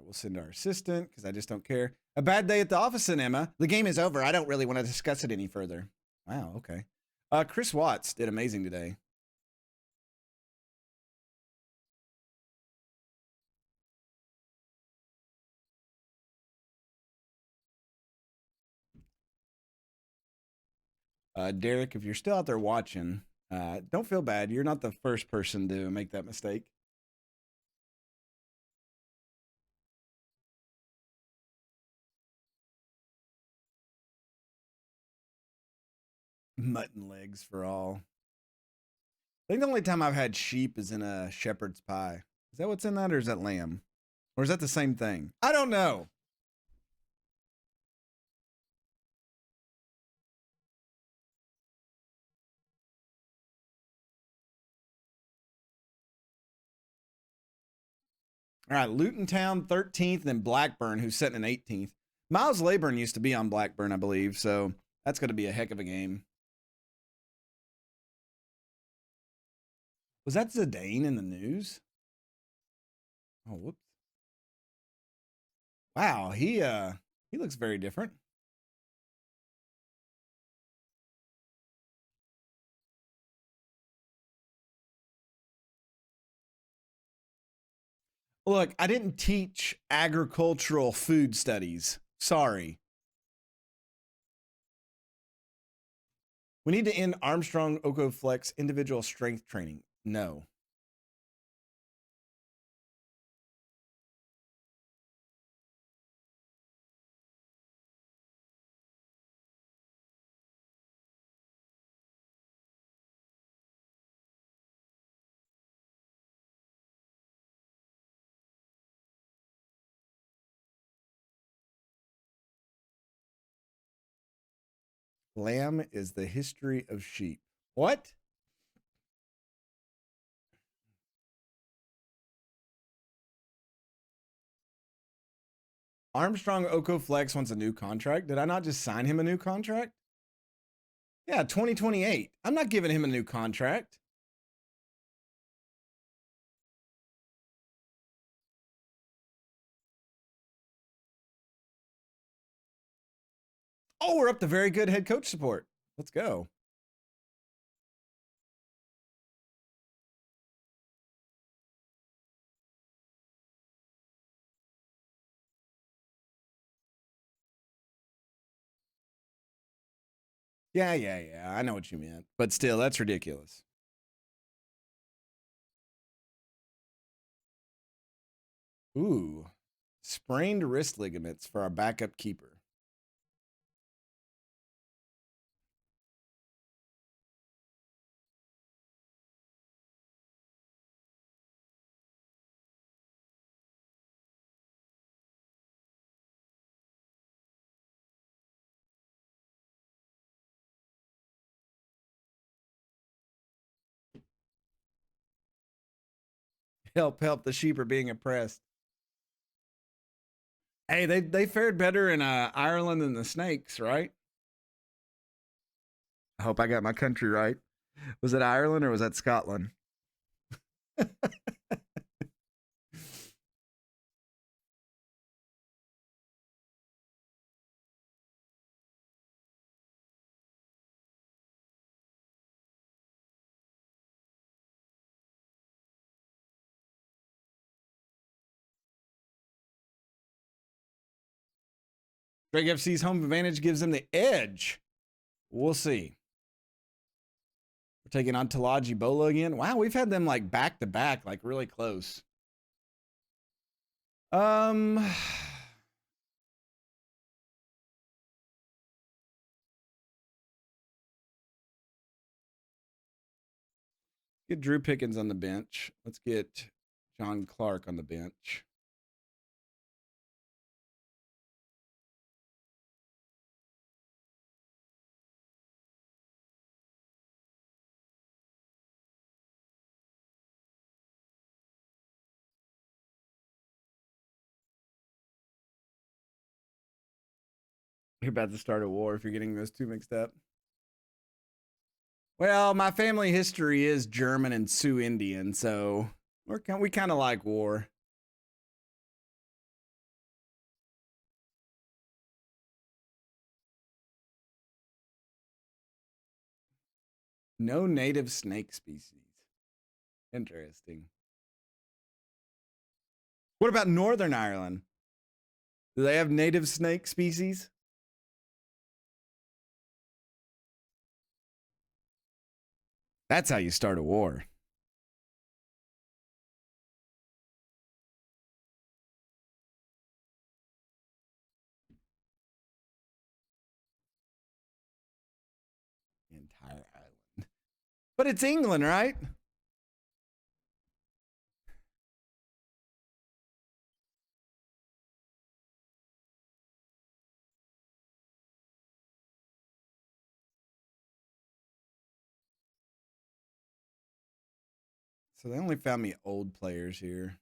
we'll send our assistant because I just don't care. A bad day at the office, and Emma. The game is over. I don't really want to discuss it any further. Wow, okay. Chris Watts did amazing today. Derek, if you're still out there watching, don't feel bad. You're not the first person to make that mistake. Mutton legs for all. I think the only time I've had sheep is in a shepherd's pie. Is that what's in that, or is that lamb? Or is that the same thing? I don't know. All right, Luton Town 13th, then Blackburn, who's sitting in 18th. Miles Laburn used to be on Blackburn, I believe, so that's going to be a heck of a game. Was that Zidane in the news? Oh, whoops. Wow, he looks very different. Look, I didn't teach agricultural food studies. Sorry. We need to end Armstrong Oko Flex individual strength training. No. Lamb is the history of sheep. What? Armstrong Oko Flex wants a new contract. Did I not just sign him a new contract? Yeah, 2028. I'm not giving him a new contract. Oh, we're up to very good head coach support. Let's go. Yeah. I know what you meant. But still, that's ridiculous. Ooh. Sprained wrist ligaments for our backup keeper. Help. The sheep are being oppressed. Hey, they fared better in Ireland than the snakes, right? I hope I got my country right. Was it Ireland or was that Scotland? Drake FC's home advantage gives them the edge. We'll see. We're taking on Talaji Bola again. Wow, we've had them like back to back, like really close. Um, get Drew Pickens on the bench. Let's get John Clark on the bench. You're about to start a war if you're getting those two mixed up. Well, my family history is German and Sioux Indian, so we kind of like war. No native snake species. Interesting. What about Northern Ireland? Do they have native snake species? That's how you start a war. The entire island. But it's England, right? So they only found me old players here.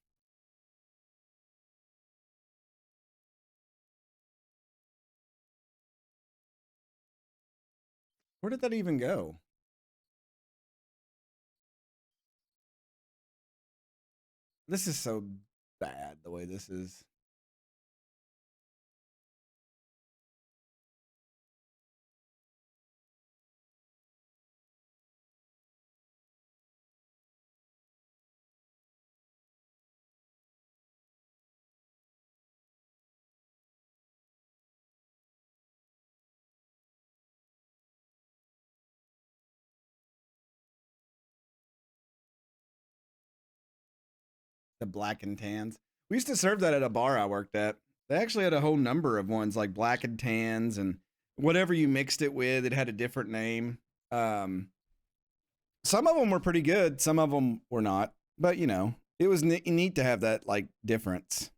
Where did that even go? This is so bad the way this is. The black and tans. We used to serve that at a bar I worked at. They actually had a whole number of ones like black and tans and whatever you mixed it with, it had a different name. Some of them were pretty good, some of them were not. But you know, it was neat to have that like difference.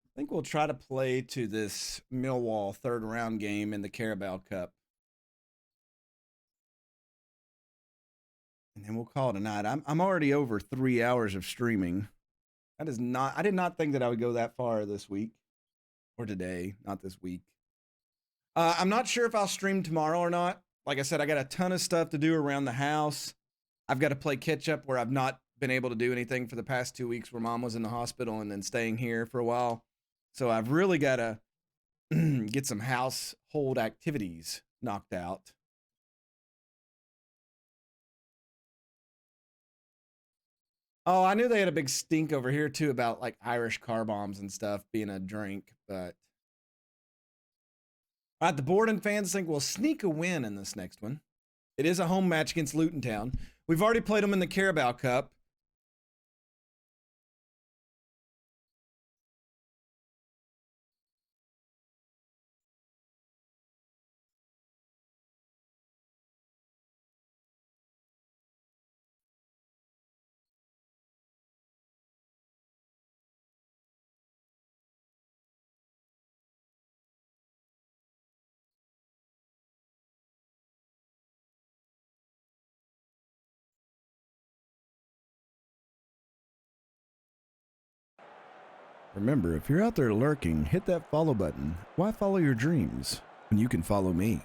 I think we'll try to play to this Millwall third round game in the Carabao Cup. And then we'll call it a night. I'm already over 3 hours of streaming. That is not I did not think that I would go that far this week or today, not this week. I'm not sure if I'll stream tomorrow or not. Like I said, I got a ton of stuff to do around the house. I've got to play catch up where I've not been able to do anything for the past 2 weeks where mom was in the hospital and then staying here for a while. So I've really got to get some household activities knocked out. Oh, I knew they had a big stink over here too about like Irish car bombs and stuff being a drink, but all right, the Borden fans think we'll sneak a win in this next one. It is a home match against Luton Town. We've already played them in the Carabao Cup. Remember, if you're out there lurking, hit that follow button. Why follow your dreams when you can follow me?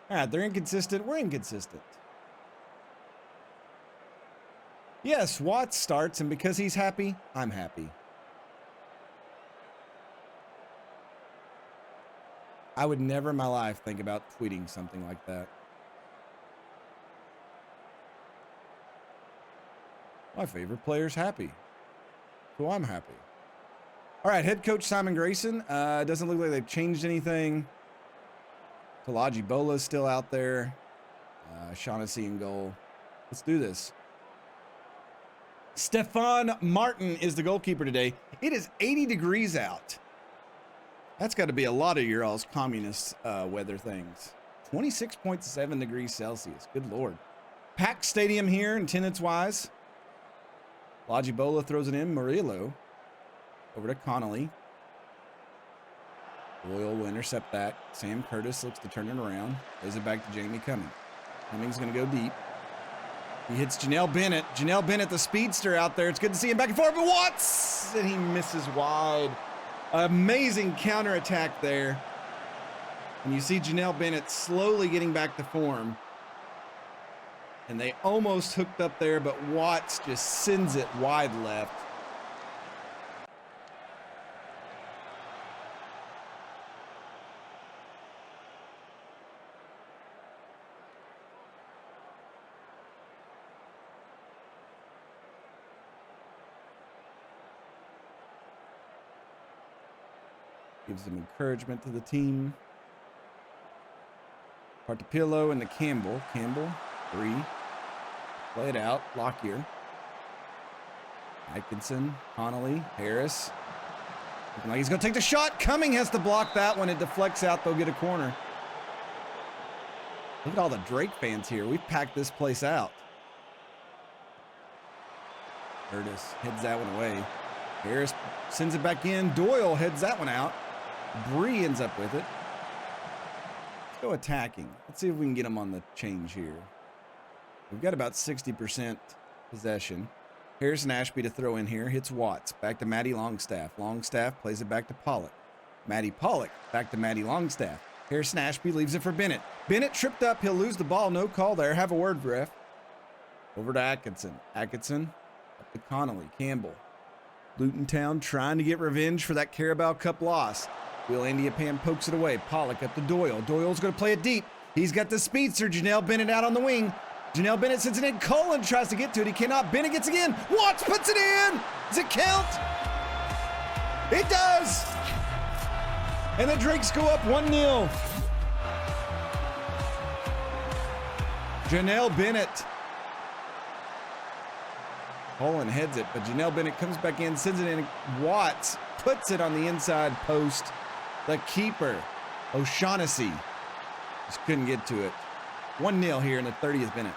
All right, they're inconsistent. We're inconsistent. Yes, Watts starts, and because he's happy, I'm happy. I would never in my life think about tweeting something like that. My favorite player's happy. So I'm happy. All right, head coach Simon Grayson. Doesn't look like they've changed anything. Talaji Bola is still out there. Shaughnessy in goal. Let's do this. Stefan Martin is the goalkeeper today. It is 80 degrees out. That's got to be a lot of your all's communist weather things. 26.7 degrees Celsius. Good Lord. Packed stadium here, attendance-wise. Lajibola throws it in. Murillo over to Connolly. Boyle will intercept that. Sam Curtis looks to turn it around. Plays it back to Jamie Cumming. Cumming's going to go deep. He hits Janelle Bennett. Janelle Bennett, the speedster out there. It's good to see him back and forth, but Watts! And he misses wide. Amazing counterattack there. And you see Janelle Bennett slowly getting back to form. And they almost hooked up there, but Watts just sends it wide left. Gives some encouragement to the team. Partapillo and the Campbell. Campbell, 3. Play it out. Lockyer. Atkinson, Connolly, Harris. Looking like he's going to take the shot. Cumming has to block that one. It deflects out. They'll get a corner. Look at all the Drake fans here. We've packed this place out. Curtis heads that one away. Harris sends it back in. Doyle heads that one out. Bree ends up with it. Let's go attacking. Let's see if we can get them on the change here. We've got about 60% possession. Harrison Ashby to throw in here. Hits Watts. Back to Matty Longstaff. Longstaff plays it back to Pollock. Matty Pollock back to Matty Longstaff. Harrison Ashby leaves it for Bennett. Bennett tripped up. He'll lose the ball. No call there. Have a word, ref. Over to Atkinson. Atkinson up to Connolly. Campbell. Luton Town trying to get revenge for that Carabao Cup loss. Will Indiapan pokes it away. Pollock up to Doyle. Doyle's going to play it deep. He's got the speedster. Janelle Bennett out on the wing. Janelle Bennett sends it in. Cullen tries to get to it. He cannot. Bennett gets again. Watts puts it in. Does it count? It does. And the Drakes go up 1-0. Janelle Bennett. Cullen heads it, but Janelle Bennett comes back in, sends it in. Watts puts it on the inside post. The keeper, O'Shaughnessy, just couldn't get to it. 1-0 here in the 30th minute.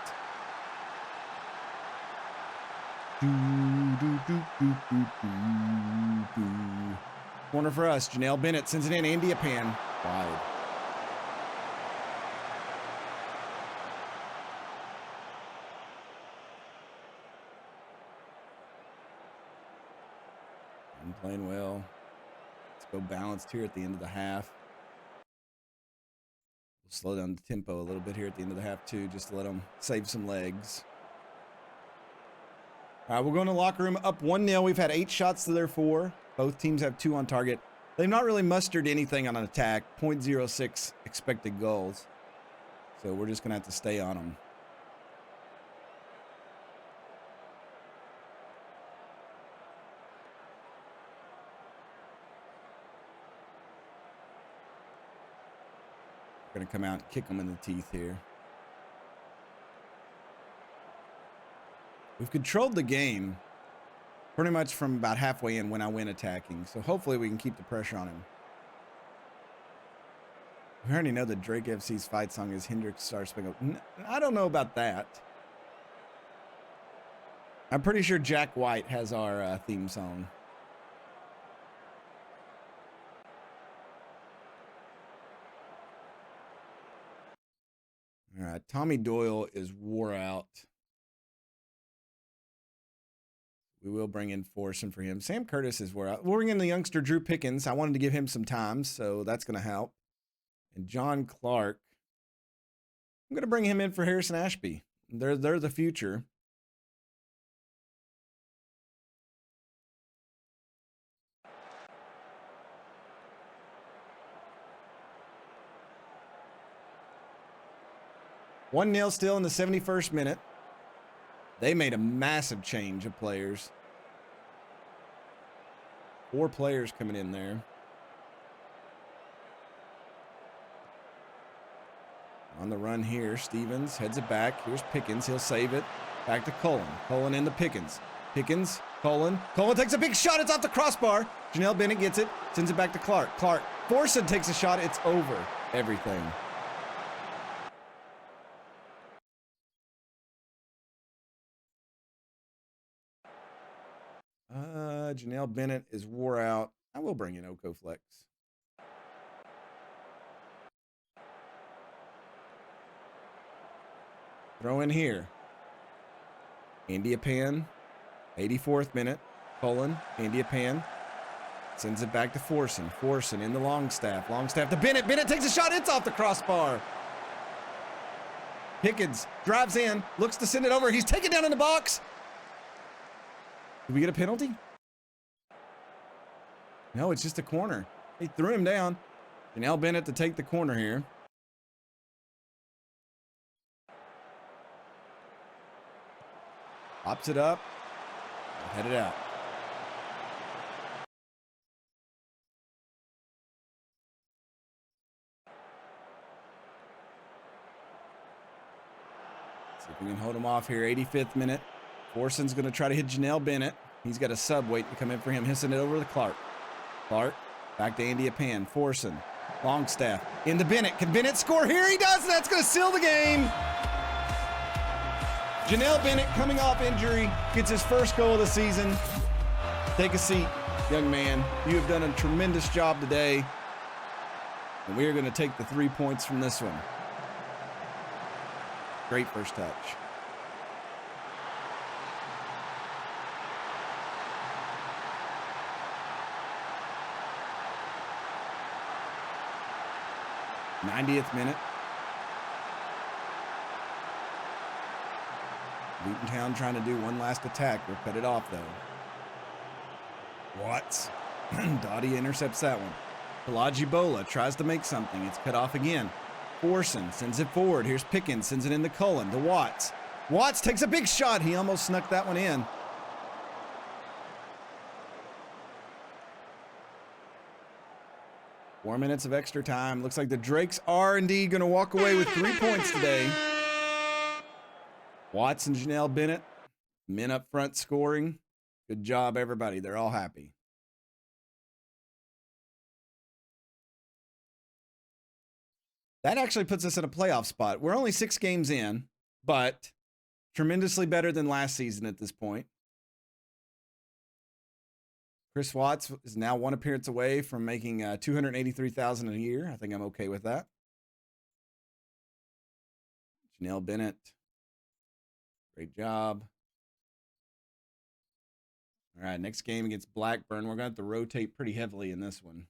Corner for us. Janelle Bennett sends it in. Indiapan wide. I'm playing well. Let's go balanced here at the end of the half. We'll slow down the tempo a little bit here at the end of the half too, just to let them save some legs. All right, we're going to the locker room up 1-0. We've had 8 shots to their 4. Both teams have 2 on target. They've not really mustered anything on an attack. 0.06 expected goals. So we're just going to have to stay on them. Going to come out and kick them in the teeth here. We've controlled the game pretty much from about halfway in when I went attacking. So hopefully we can keep the pressure on him. We already know that Drake FC's fight song is Hendrix Star Spangled. I don't know about that. I'm pretty sure Jack White has our theme song. All right, Tommy Doyle is wore out. We will bring in Forson for him. Sam Curtis is wore out. We'll bring in the youngster Drew Pickens. I wanted to give him some time, so that's going to help. And John Clark, I'm going to bring him in for Harrison Ashby. They're the future. One 0 still in the 71st minute. They made a massive change of players. 4 players coming in there. On the run here, Stevens heads it back. Here's Pickens. He'll save it. Back to Cullen. Cullen into Pickens. Pickens, Cullen. Cullen takes a big shot. It's off the crossbar. Janelle Bennett gets it. Sends it back to Clark. Clark. Forson takes a shot. It's over. Everything. Janelle Bennett is wore out. I will bring in Oko Flex. Throw in here. Indiapan, 84th minute. Cullen, Indiapan. Sends it back to Forson. Forson in the Longstaff. Longstaff to Bennett. Bennett takes a shot. It's off the crossbar. Pickens drives in, looks to send it over. He's taken down in the box. Did we get a penalty? No, it's just a corner. He threw him down. Janelle Bennett to take the corner here. Pops it up. Head it out. See if we can hold him off here. 85th minute. Forson's going to try to hit Janelle Bennett. He's got a sub waiting to come in for him. Hissing it over to Clark. Clark back to Andy Apan. Forson. Longstaff into Bennett. Can Bennett score here? He does. That's going to seal the game. Janelle Bennett coming off injury. Gets his first goal of the season. Take a seat, young man. You have done a tremendous job today. And we are going to take the 3 points from this one. Great first touch. '90th minute. Newtontown trying to do one last attack. We'll cut it off, though. Watts. Dottie intercepts that one. Pelagi Bola tries to make something. It's cut off again. Forson sends it forward. Here's Pickens. Sends it into Cullen to Watts. Watts takes a big shot. He almost snuck that one in. Four minutes of extra time. Looks like the Drakes are indeed going to walk away with 3 points today. Watts and Janelle Bennett, men up front scoring. Good job, everybody. They're all happy. That actually puts us in a playoff spot. We're only 6 games in, but tremendously better than last season at this point. Chris Watts is now 1 appearance away from making $283,000 a year. I think I'm okay with that. Janelle Bennett, great job. All right, next game against Blackburn. We're going to have to rotate pretty heavily in this one.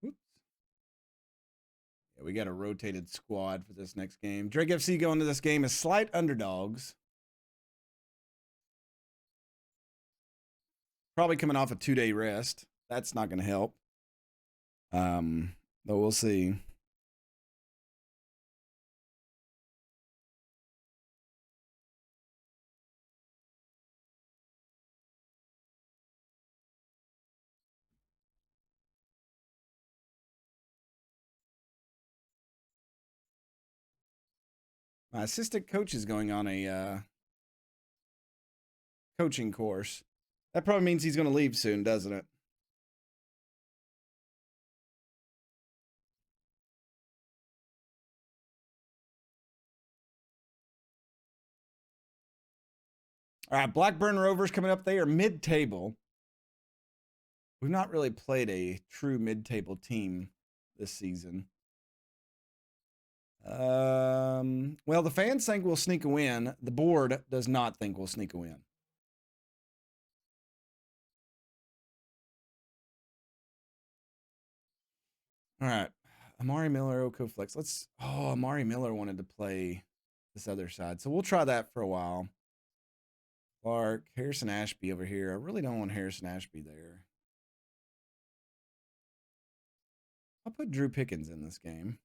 Oops. Yeah, we got a rotated squad for this next game. Drake FC going to this game as slight underdogs. Probably coming off a 2-day rest. That's not going to help. But we'll see. My assistant coach is going on a coaching course. That probably means he's going to leave soon, doesn't it? All right, Blackburn Rovers coming up. They are mid-table. We've not really played a true mid-table team this season. Well, the fans think we'll sneak a win. The board does not think we'll sneak a win. All right. Amari Miller, Oko Flex. Amari Miller wanted to play this other side. So we'll try that for a while. Clark, Harrison Ashby over here. I really don't want Harrison Ashby there. I'll put Drew Pickens in this game.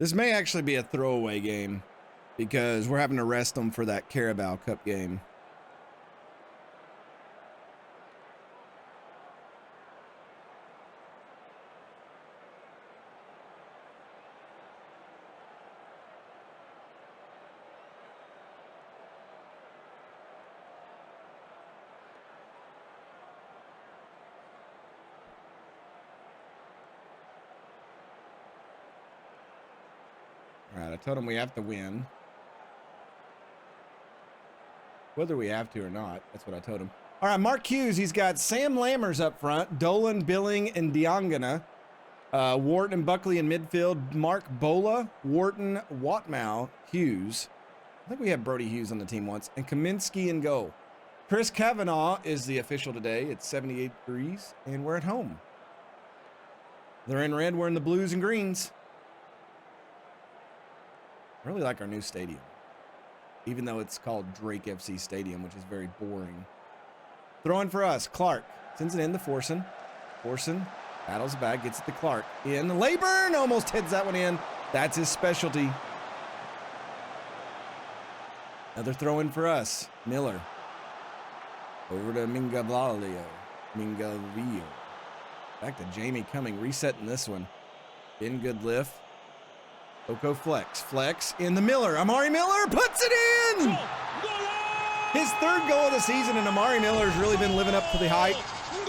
This may actually be a throwaway game because we're having to rest them for that Carabao Cup game. All right, I told him we have to win. Whether we have to or not, that's what I told him. All right, Mark Hughes, he's got Sam Lammers up front, Dolan, Billing, and Diangana. Wharton and Buckley in midfield, Mark Bola, Wharton, Watmow, Hughes. I think we had Brody Hughes on the team once, and Kaminsky in goal. Chris Kavanaugh is the official today. It's 78 degrees, and we're at home. They're in red, we're in the blues and greens. I really like our new stadium, even though it's called Drake FC Stadium, which is very boring. Throwing for us, Clark sends it in to Forson. Forson battles back, gets it to Clark. In Leyburn, almost heads that one in. That's his specialty. Another throw in for us, Miller. Over to Mingavillo. Back to Jamie Cumming, resetting this one. In good lift. Oko flex in the Miller. Amari Miller puts it in! His third goal of the season, and Amari Miller's really been living up to the hype.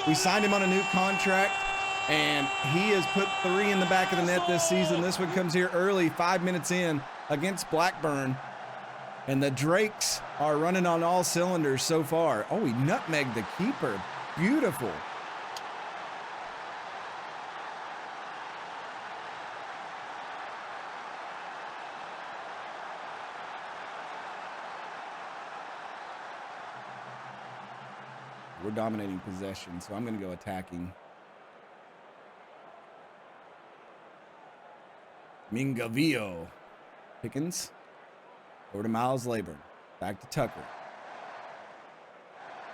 We signed him on a new contract, and he has put 3 in the back of the net this season. This one comes here early, 5 minutes in, against Blackburn. And the Drakes are running on all cylinders so far. Oh, he nutmegged the keeper. Beautiful. We're dominating possession, so I'm going to go attacking. Mingavillo. Pickens. Over to Miles Leyburn. Back to Tucker.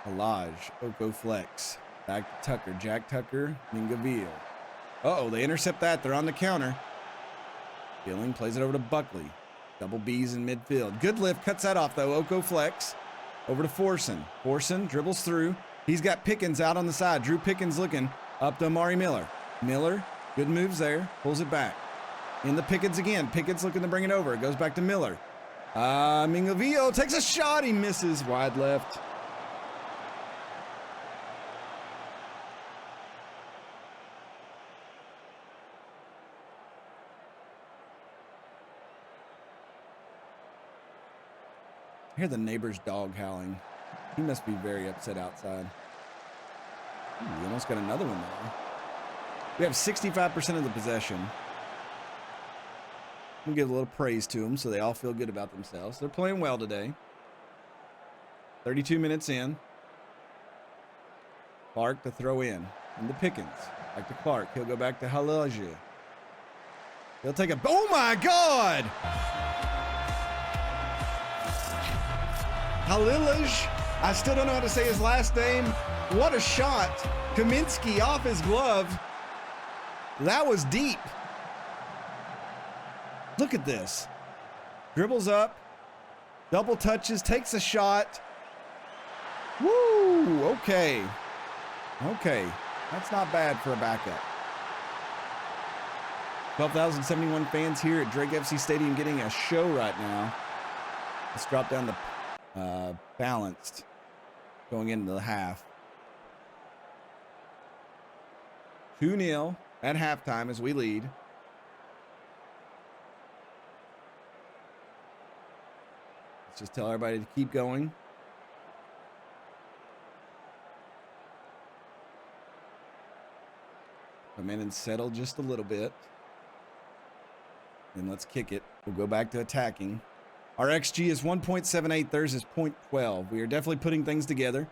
Halage. Oko flex. Back to Tucker. Jack Tucker. Mingavillo. Uh-oh, they intercept that. They're on the counter. Billing plays it over to Buckley. Double B's in midfield. Good lift. Cuts that off, though. Oko flex. Over to Forson. Forson dribbles through. He's got Pickens out on the side. Drew Pickens looking up to Amari Miller. Miller, good moves there. Pulls it back. In the Pickens again. Pickens looking to bring it over. It goes back to Miller. Mingavillo takes a shot. He misses. Wide left. I hear the neighbor's dog howling. He must be very upset outside. Ooh, we almost got another one there. We have 65% of the possession. We'll give a little praise to them so they all feel good about themselves. They're playing well today. 32 minutes in. Clark to throw in. And the Pickens. Back to Clark. He'll go back to Halage. He'll take a... Oh, my God! Halilaj. I still don't know how to say his last name. What a shot. Kaminsky off his glove. That was deep. Look at this. Dribbles up. Double touches. Takes a shot. Woo. Okay. Okay. That's not bad for a backup. 12,071 fans here at Drake FC Stadium getting a show right now. Let's drop down the balanced going into the half. 2-0 at halftime as we lead. Let's just tell everybody to keep going. Come in and settle just a little bit. And let's kick it. We'll go back to attacking. Our XG is 1.78. Theirs is 0.12. We are definitely putting things together.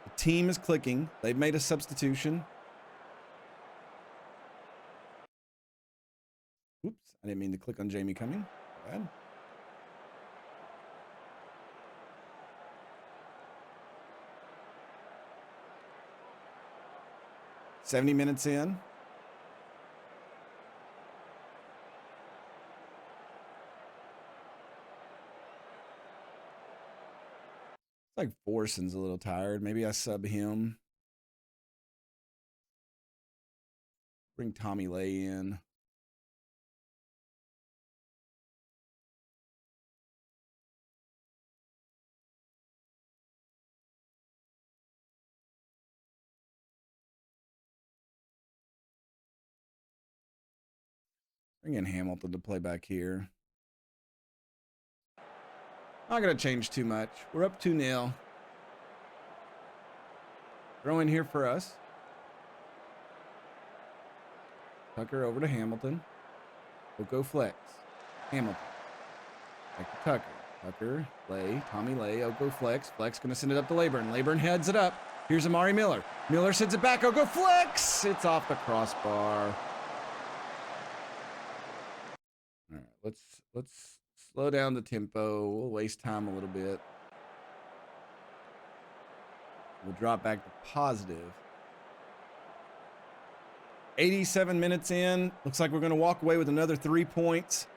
The team is clicking. They've made a substitution. Oops, I didn't mean to click on Jamie Cumming. Bad. $70 minutes in. like Forson's a little tired. Maybe I sub him. Bring Tommy Lay in. Bring in Hamilton to play back here. Not going to change too much. We're up 2-0. Throw in here for us. Tucker over to Hamilton. Oko flex. Hamilton. Back to Tucker. Tucker, Lay, Tommy Lay, Oko flex. Flex going to send it up to Leyburn. Leyburn heads it up. Here's Amari Miller. Miller sends it back. Oko flex. It's off the crossbar. All right, let's slow down the tempo. We'll waste time a little bit. We'll drop back to positive. 87 minutes in. Looks like we're going to walk away with another 3 points.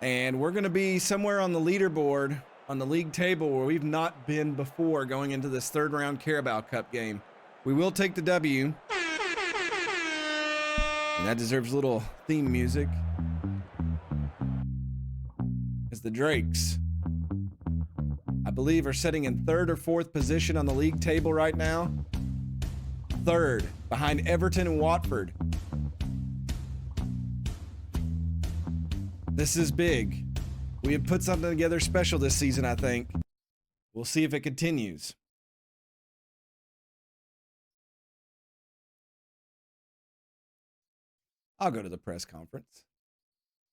And we're going to be somewhere on the leaderboard, on the league table, where we've not been before going into this third round Carabao Cup game. We will take the W. And that deserves a little theme music. As the Drakes, I believe, are sitting in third or fourth position on the league table right now. Third, behind Everton and Watford. This is big. We have put something together special this season, I think. We'll see if it continues. I'll go to the press conference.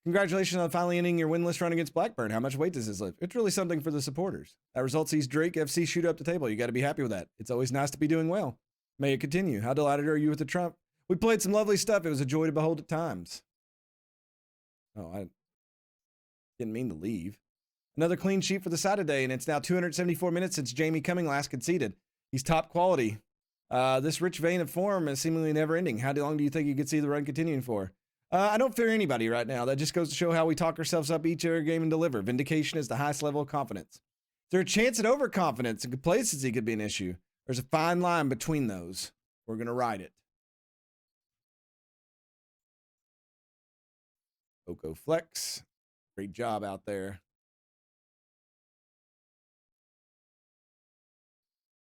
Congratulations on finally ending your winless run against Blackburn. How much weight does this lift? It's really something for the supporters. That result sees Drake FC shoot up the table. You got to be happy with that. It's always nice to be doing well. May it continue. How delighted are you with the Trump? We played some lovely stuff. It was a joy to behold at times. Oh, I didn't mean to leave. Another clean sheet for the Saturday, and it's now 274 minutes since Jamie Cumming last conceded. He's top quality. This rich vein of form is seemingly never ending. How long do you think you could see the run continuing for? I don't fear anybody right now. That just goes to show how we talk ourselves up each every game and deliver. Vindication is the highest level of confidence. Is there a chance that overconfidence and complacency could be an issue? There's a fine line between those. We're going to ride it. Oko flex. Great job out there.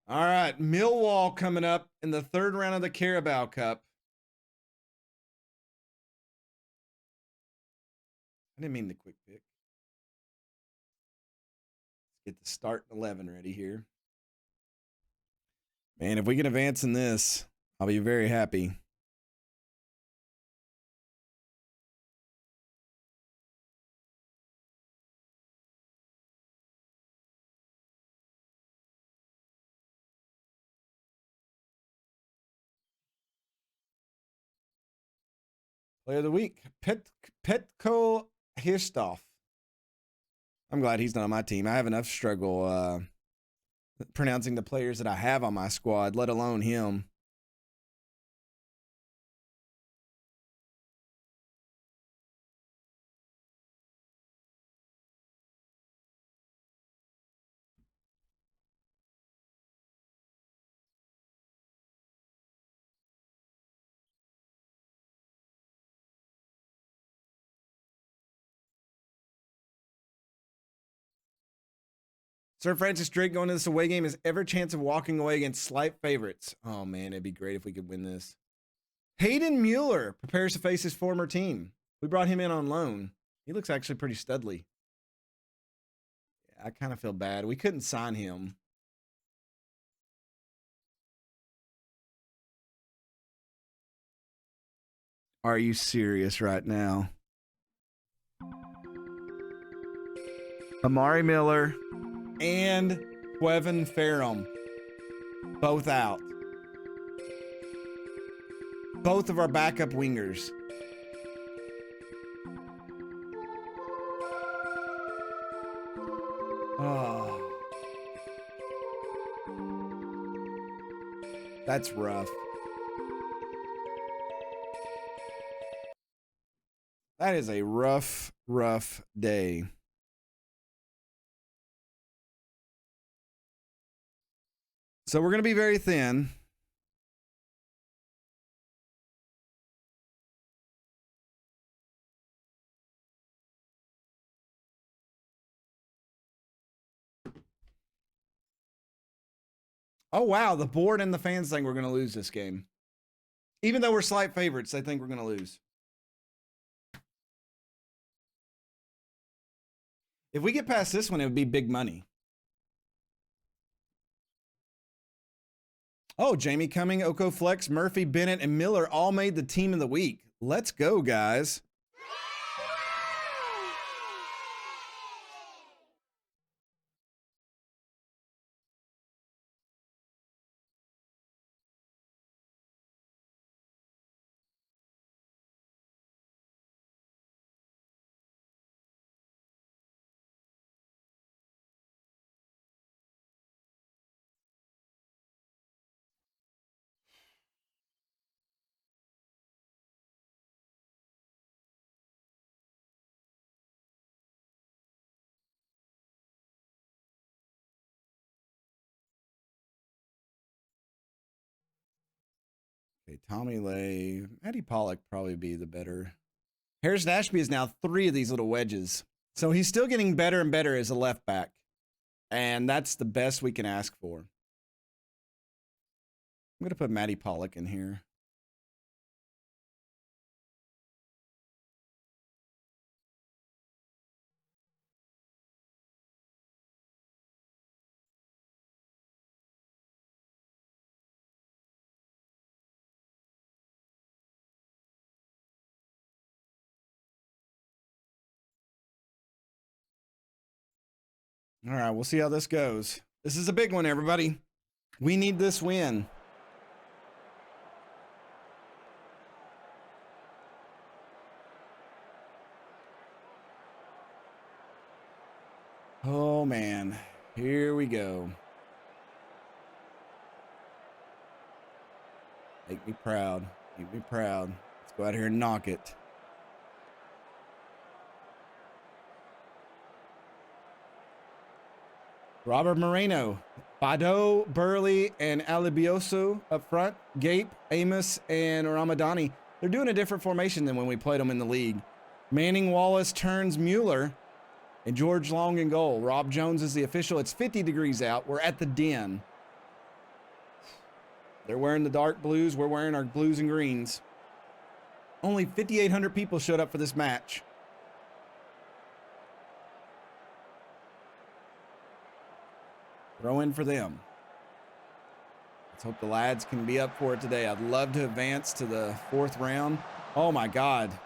All right, Millwall coming up in the third round of the Carabao Cup. I didn't mean the quick pick. Let's get the start 11 ready here. Man, if we can advance in this, I'll be very happy. Player of the week, Petko Hirstoff. I'm glad he's not on my team. I have enough struggle pronouncing the players that I have on my squad, let alone him. Sir Francis Drake going to this away game has every chance of walking away against slight favorites. Oh, man, it'd be great if we could win this. Hayden Mueller prepares to face his former team. We brought him in on loan. He looks actually pretty studly. Yeah, I kind of feel bad. We couldn't sign him. Are you serious right now? Amari Miller and Quevin Ferrum, both out. Both of our backup wingers. Oh. That's rough. That is a rough, rough day. So we're going to be very thin. Oh, wow. The board and the fans think we're going to lose this game. Even though we're slight favorites, they think we're going to lose. If we get past this one, it would be big money. Oh, Jamie Cumming, Oko Flex, Murphy, Bennett, and Miller all made the team of the week. Let's go, guys. Okay, Tommy Lay, Eddie Pollock probably be the better. Harrison Ashby is now 3 of these little wedges. So he's still getting better and better as a left back. And that's the best we can ask for. I'm going to put Matty Pollock in here. All right, we'll see how this goes. This is a big one, everybody. We need this win. Oh, man. Here we go. Make me proud. Make me proud. Let's go out here and knock it. Robert Moreno, Bado, Burley, and Alibioso up front. Gape, Amos, and Ramadani. They're doing a different formation than when we played them in the league. Manning, Wallace, Turns, Mueller, and George Long in goal. Rob Jones is the official. It's 50 degrees out. We're at the Den. They're wearing the dark blues. We're wearing our blues and greens. Only 5,800 people showed up for this match. Throw in for them. Let's hope the lads can be up for it today. I'd love to advance to the 4th round. Oh my God.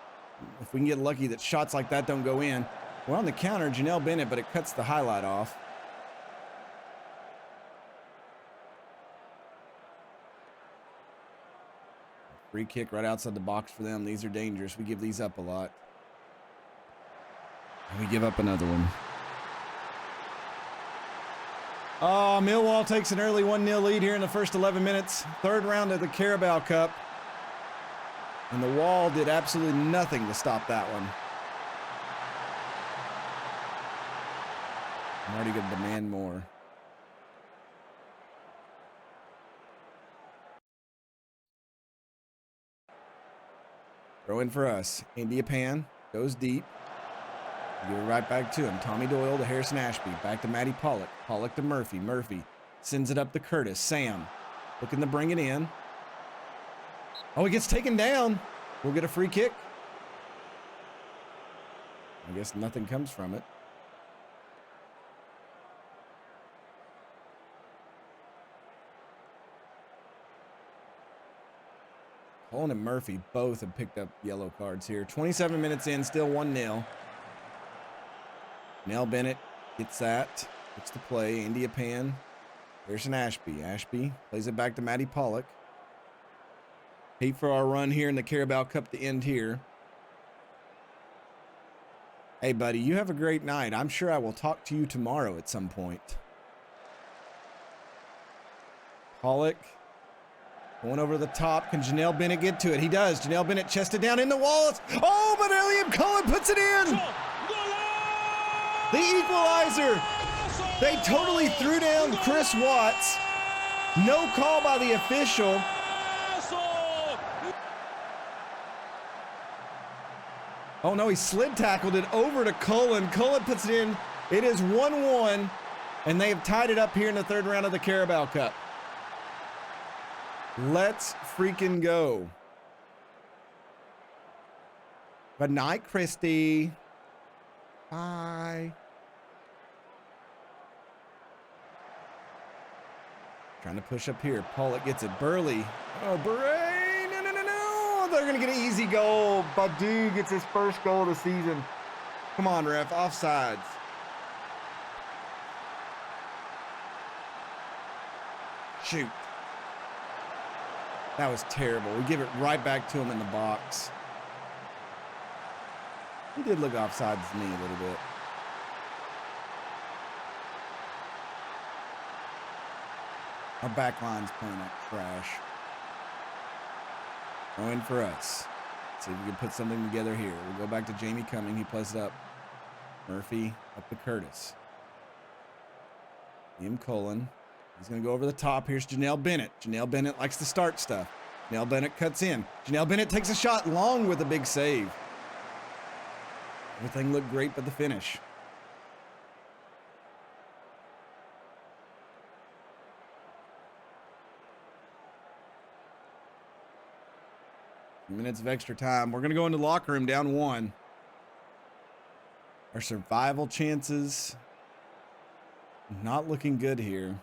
If we can get lucky that shots like that don't go in. We're on the counter, Janelle Bennett, but it cuts the highlight off. Free kick right outside the box for them. These are dangerous. We give these up a lot. And we give up another one. Oh, Millwall takes an early 1-0 lead here in the first 11 minutes. 3rd round of the Carabao Cup. And the Wall did absolutely nothing to stop that one. I'm already going to demand more. Throw in for us. India Pan goes deep. Give it right back to him. Tommy Doyle to Harrison Ashby. Back to Matty Pollock. Pollock to Murphy. Murphy sends it up to Curtis. Sam looking to bring it in. Oh, he gets taken down. We'll get a free kick. I guess nothing comes from it. Cullen and Murphy both have picked up yellow cards here. 27 minutes in, still 1-0. Nell Bennett gets that. Gets the play. India Pan. Harrison Ashby. Ashby plays it back to Matty Pollock. Hate for our run here in the Carabao Cup to end here. Hey, buddy, you have a great night. I'm sure I will talk to you tomorrow at some point. Pollock going over the top. Can Janelle Bennett get to it? He does. Janelle Bennett chested down in the walls. Oh, but Elliot Cullen puts it in. The equalizer. They totally threw down Chris Watts. No call by the official. Oh, no, he slid tackled it over to Cullen. Cullen puts it in. It is 1-1, and they have tied it up here in the third round of the Carabao Cup. Let's freaking go. Good night, Christy. Bye. Trying to push up here. Pollock gets it. Burley. Oh, Bray. No, no, no, no. They're going to get an easy goal. Badu gets his first goal of the season. Come on, ref. Offsides. Shoot. That was terrible. We give it right back to him in the box. He did look offsides to me a little bit. Our back line's playing like trash. Going for us. See if we can put something together here. We'll go back to Jamie Cumming. He plays it up. Murphy up to Curtis. Liam Cullen. He's going to go over the top. Here's Janelle Bennett. Janelle Bennett likes to start stuff. Janelle Bennett cuts in. Janelle Bennett takes a shot long with a big save. Everything looked great but the finish. Minutes of extra time. We're going to go into the locker room down 1. Our survival chances not looking good here.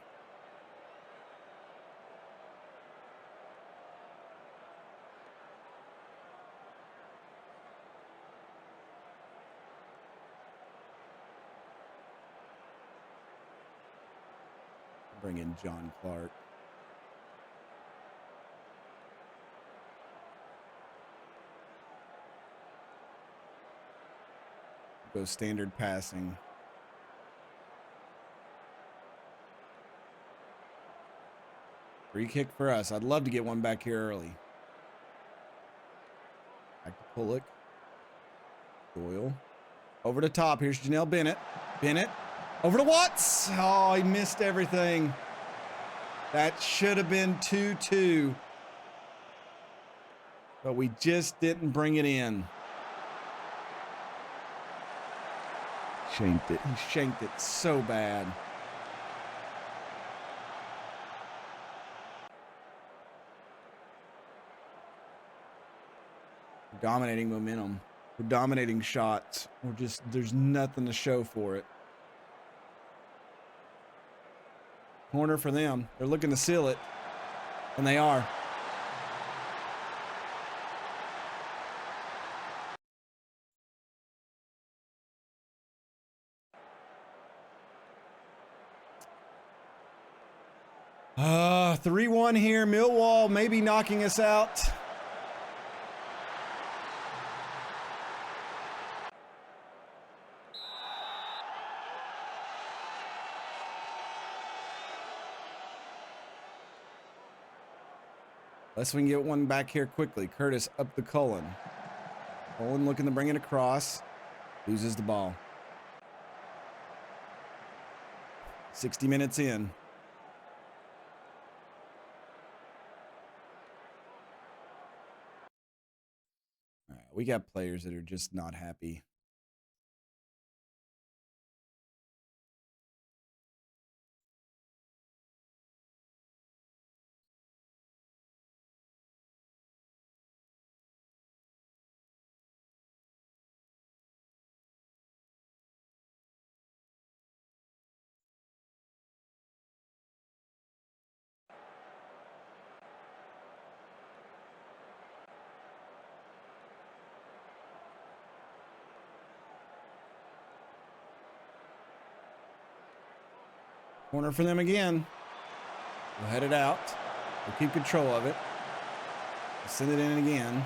Bring in John Clark. Go standard passing. Free kick for us. I'd love to get one back here early. Back to Pullock. Doyle. Over the top. Here's Janelle Bennett. Bennett. Over to Watts. Oh, he missed everything. That should have been 2-2. But we just didn't bring it in. Shanked it. He shanked it so bad. We're dominating momentum. We're dominating shots. We're just, there's nothing to show for it. Corner for them. They're looking to seal it. And they are. Ah, 3-1 here. Millwall maybe knocking us out. Unless we can get one back here quickly. Curtis up the Cullen. Cullen looking to bring it across. Loses the ball. 60 minutes in. All right, we got players that are just not happy. Corner for them again. We'll head it out. We'll keep control of it. We'll send it in again.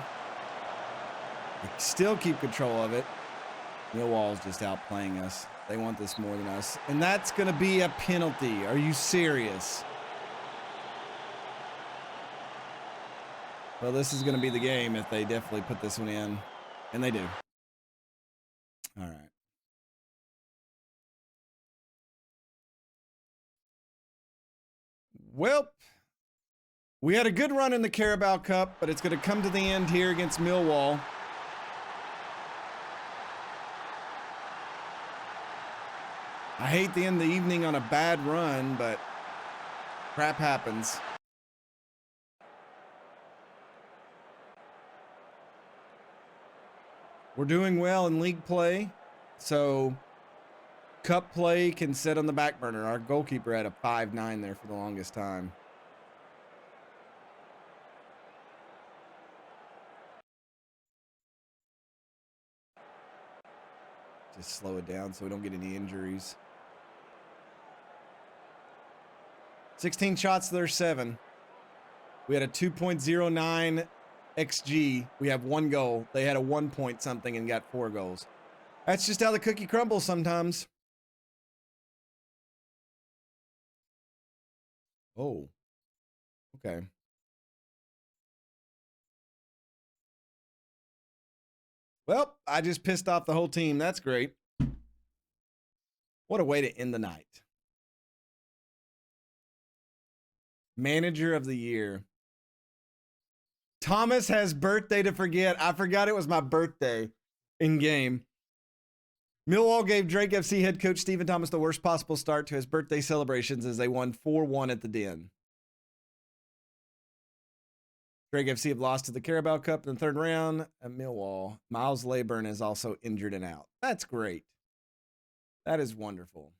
We still keep control of it. Millwall's just outplaying us. They want this more than us. And that's going to be a penalty. Are you serious? Well, this is going to be the game if they definitely put this one in. And they do. All right. Well, We had a good run in the Carabao Cup, but it's going to come to the end here against Millwall. I hate the end of the evening on a bad run, but crap happens. We're doing well in league play, so cup play can sit on the back burner. Our goalkeeper had a 5'9" there for the longest time. Just slow it down so we don't get any injuries. 16 shots, there's 7. We had a 2.09 XG. We have 1 goal. They had a 1 point something and got 4 goals. That's just how the cookie crumbles sometimes. Oh, okay. Well, I just pissed off the whole team. That's great. What a way to end the night. Manager of the year. Thomas has birthday to forget. I forgot it was my birthday in game. Millwall gave Drake FC head coach Stephen Thomas the worst possible start to his birthday celebrations as they won 4-1 at the Den. Drake FC have lost to the Carabao Cup in the 3rd round at Millwall. Miles Layburn is also injured and out. That's great. That is wonderful.